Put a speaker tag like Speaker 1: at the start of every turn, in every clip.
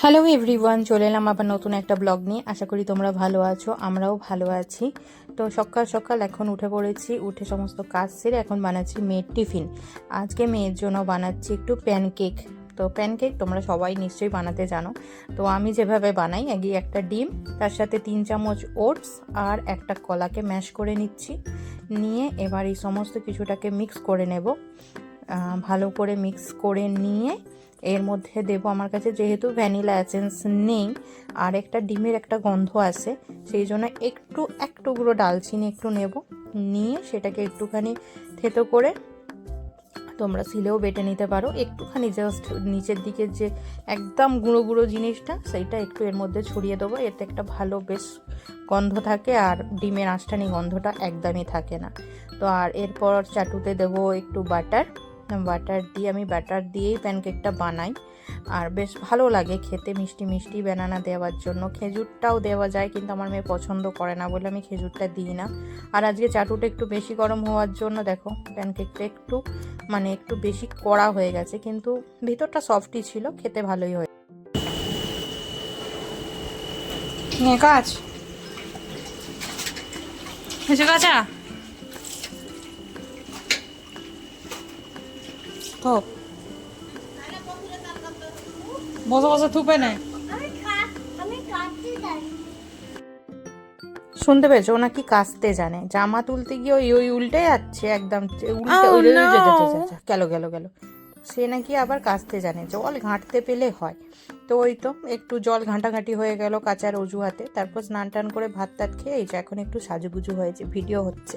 Speaker 1: Hello everyone, চলে এলাম আবার নতুন একটা ব্লগ নিয়ে। আশা করি তোমরা ভালো আছো, আমরাও ভালো আছি। তো সকাল সকাল এখন উঠে পড়েছি, উঠে সমস্ত কাজ সেরে এখন বানাচ্ছি মেয়ের টিফিন। আজকে মেয়ের জন্য বানাচ্ছি একটু প্যানকেক। তো প্যানকেক তোমরা সবাই নিশ্চয়ই বানাতে জানো। তো আমি যেভাবে বানাই, আগে একটা ডিম, তার সাথে 3 চামচ ওটস আর একটা কলাকে ম্যাশ করে নিচ্ছি। নিয়ে এবার এই সমস্ত কিছুটাকে মিক্স করে নেব। ভালো করে মিক্স করে নিয়ে এর মধ্যে দেব, আমার কাছে যেহেতু ভ্যানিলা এসেন্স নেই আর একটা ডিমের একটা গন্ধ আসে, সেই জন্য এক টুকরো ডালচিনি একটু নেব। নিয়ে সেটাকে একটুখানি থেতো করে, তোমরা সিলেও বেটে নিতে পারো, একটুখানি জাস্ট নিচের দিকে যে একদম গুঁড়ো গুঁড়ো জিনিসটা সেইটা একটু এর মধ্যে ছড়িয়ে দেবো। এতে একটা ভালো বেশ গন্ধ থাকে আর ডিমের আঁশটানি গন্ধটা একদমই থাকে না। তো আর এরপর চাটুতে দেবো একটু বাটার দিয়ে, আমি বাটার দিয়েই প্যানকেকটা বানাই আর বেশ ভালো লাগে খেতে, মিষ্টি মিষ্টি বানানা দেওয়ার জন্য। খেজুরটাও দেওয়া যায় কিন্তু আমার মেয়ে পছন্দ করে না বলে আমি খেজুরটা দিই না। আর আজকে চাটুটা একটু বেশি গরম হওয়ার জন্য দেখো প্যানকেকটা একটু বেশি কড়া হয়ে গেছে, কিন্তু ভিতরটা সফটই ছিল, খেতে ভালোই হয়। কাজ এসে কাঁচা তো বসে বসে থুপে নেয়। শুনতে পেয়েছো, ও নাকি কাচতে জানে, জামা তুলতে গিয়ে ওই উল্টে যাচ্ছে, একদম উল্টে গেল গেল গেল। সে নাকি আবার কাচতে জানে, জল ঘাঁটতে পেলে হয়। তো ওই তো একটু জল ঘাঁটাঘাঁটি হয়ে গেল কাচার অজুহাতে। তারপর স্নান টান করে ভাত টাত খেয়ে এই যে এখন একটু সাজুগুজু হয়েছে, ভিডিও হচ্ছে।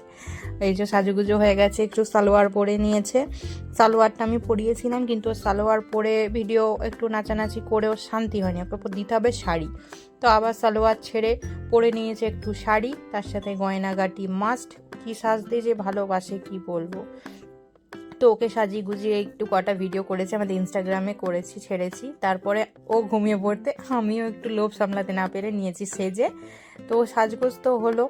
Speaker 1: এই যে সাজুগুজু হয়ে গেছে, একটু সালোয়ার পরে নিয়েছে। সালোয়ারটা আমি পরিয়েছিলাম কিন্তু সালোয়ার পরে ভিডিও একটু নাচানাচি করেও শান্তি হয়নি, তারপর দিতে হবে শাড়ি। তো আবার সালোয়ার ছেড়ে পরে নিয়েছে একটু শাড়ি, তার সাথে গয়নাগাটি মাস্ট। কি সাজতে যে ভালোবাসে কি বলবো। তো ওকে সাজিয়ে গুজিয়ে একটু কটা ভিডিও করেছি, আমাদের ইনস্টাগ্রামে করেছি, ছেড়েছি। তারপরে ও ঘুমিয়ে পড়তে আমিও একটু লোভ সামলাতে না পেরে নিয়েছি সেজে। তো সাজগোজ তো হলো,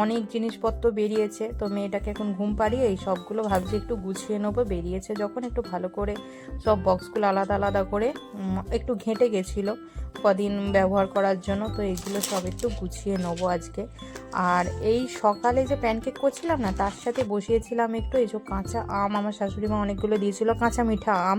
Speaker 1: অনেক জিনিসপত্র বেরিয়েছে। তো মেয়েটাকে এখন ঘুম পাড়িয়ে এই সবগুলো ভাবছি একটু গুছিয়ে নেবো। বেরিয়েছে যখন একটু ভালো করে সব বক্সগুলো আলাদা আলাদা করে একটু ঘেঁটে গেছিলো কদিন ব্যবহার করার জন্য, তো এইগুলো সব একটু গুছিয়ে নেবো আজকে। আর এই সকালে যে প্যানকেক করছিলাম না, তার সাথে বসিয়েছিলাম একটু এই যে কাঁচা আম, আমার শাশুড়ি মা অনেকগুলো দিয়েছিল কাঁচা মিঠা আম।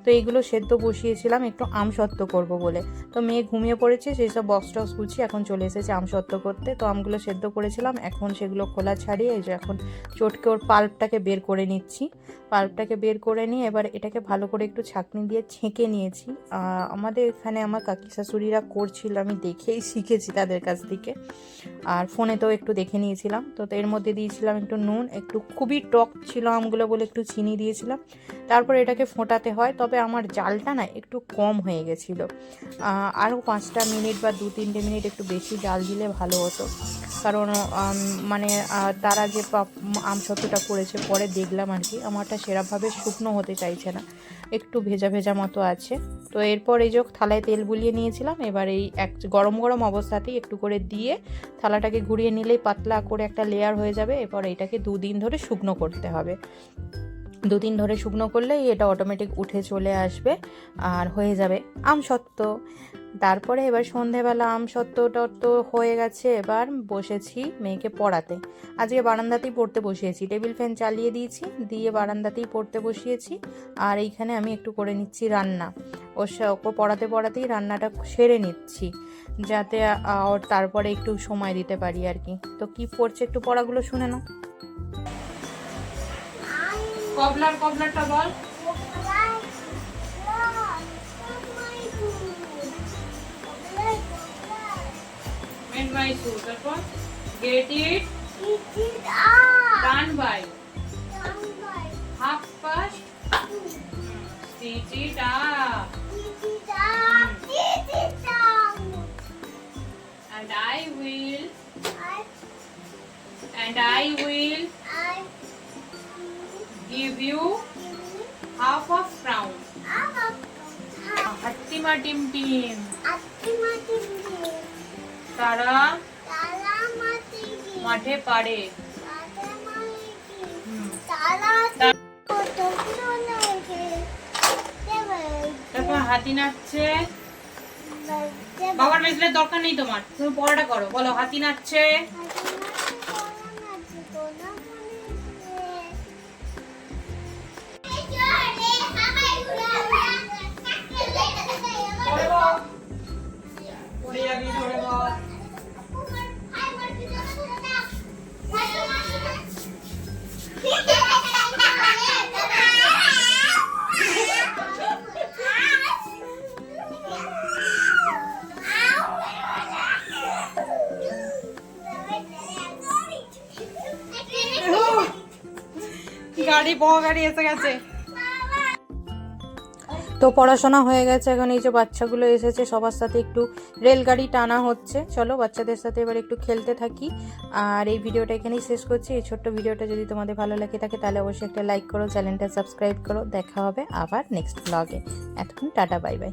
Speaker 1: তো এইগুলো সেদ্ধ বসিয়েছিলাম একটু আম সত্ত্ব করব বলে। তো মেয়ে ঘুমিয়ে পড়েছে, সেই সব বক্স টক্স গুছিয়ে এখন চলে এসেছে আম সত্ত্ব করতে। তো আমগুলো সেদ্ধ করেছিলাম, এখন সেগুলো খোলা ছাড়িয়ে এই যে এখন চটকে ওর পাল্পটাকে বের করে নিচ্ছি। পাল্পটাকে বের করে নিয়ে এবার এটাকে ভালো করে একটু ছাঁকনি দিয়ে ছেঁকে নিয়েছি। আমাদের এখানে আমার কাকি শাশুড়িরা করছিল, আমি দেখেই শিখেছি তাদের কাছ থেকে। আর ফোনেতেও একটু দেখে নিয়েছিলাম। তো এর মধ্যে দিয়েছিলাম একটু নুন, একটু খুবই টক ছিল আমগুলো বলে একটু চিনি দিয়েছিলাম। তারপর এটাকে ফোটাতে হয়, তবে আমার জালটা না একটু কম হয়ে গেছিলো। আরও 5টা মিনিট বা 2-3টে মিনিট একটু বেশি জাল দিলে ভালো হতো। কারণ মানে তারা যে আমসত্ত্বটা করেছে পরে দেখলাম আর কি, আমারটা সেরকমভাবে শুকনো হতে চাইছে না, একটু ভেজা ভেজা মতো আছে। তো এরপর এই যে থালায় তেল বুলিয়ে নিয়েছিলাম, এবার এই গরম গরম অবস্থাতেই একটু করে দিয়ে থালাটাকে ঘুরিয়ে নিলেই পাতলা করে একটা লেয়ার হয়ে যাবে। এরপর এইটাকে 2 দিন ধরে শুকনো করতে হবে। 2 দিন ধরে শুকনো করলেই এটা অটোমেটিক উঠে চলে আসবে আর হয়ে যাবে আমসত্ত্ব। তারপরে এবার সন্ধেবেলা আমসত্ত্বটা তো হয়ে গেছে, এবার বসেছি মেয়েকে পড়াতে। আজকে বারান্দাতেই পড়তে বসিয়েছি, টেবিল ফ্যান চালিয়ে দিয়েছি, দিয়ে বারান্দাতেই পড়তে বসিয়েছি। আর এইখানে আমি একটু করে নিচ্ছি রান্না, ওকে পড়াতে পড়াতেই রান্নাটা সেরে নিচ্ছি, যাতে তারপরে একটু সময় দিতে পারি আর কি। তো কি পড়ছে একটু পড়াগুলো শুনে নাও। কবলারটা বল। Made by Sue. তারপর get it done by half past stitch it up and I will give you half of crown. Hattima tim tim. তারা মাঠে পারে। তারপর হাতি নাচছে বাবার মেসেলের দরকার নেই তোমার, তুমি পড়াটা করো। বলো হাতি নাচছে। গাড়ি বড় গাড়ি এসে গেছে। তো পড়াশোনা হয়ে গেছে, এখন এই যে বাচ্চাগুলো এসেছে, সবার সাথে একটু রেলগাড়ি টানা হচ্ছে। চলো বাচ্চাদের সাথে এবার একটু খেলতে থাকি। আর এই ভিডিওটা এখানেই শেষ করছি। এই ছোট্ট ভিডিওটা যদি তোমাদের ভালো লাগে থাকে তাহলে অবশ্যই একটা লাইক করো, চ্যানেলটা সাবস্ক্রাইব করো। দেখা হবে আবার নেক্সট ব্লগে। এতক্ষণ টাটা, বাই বাই।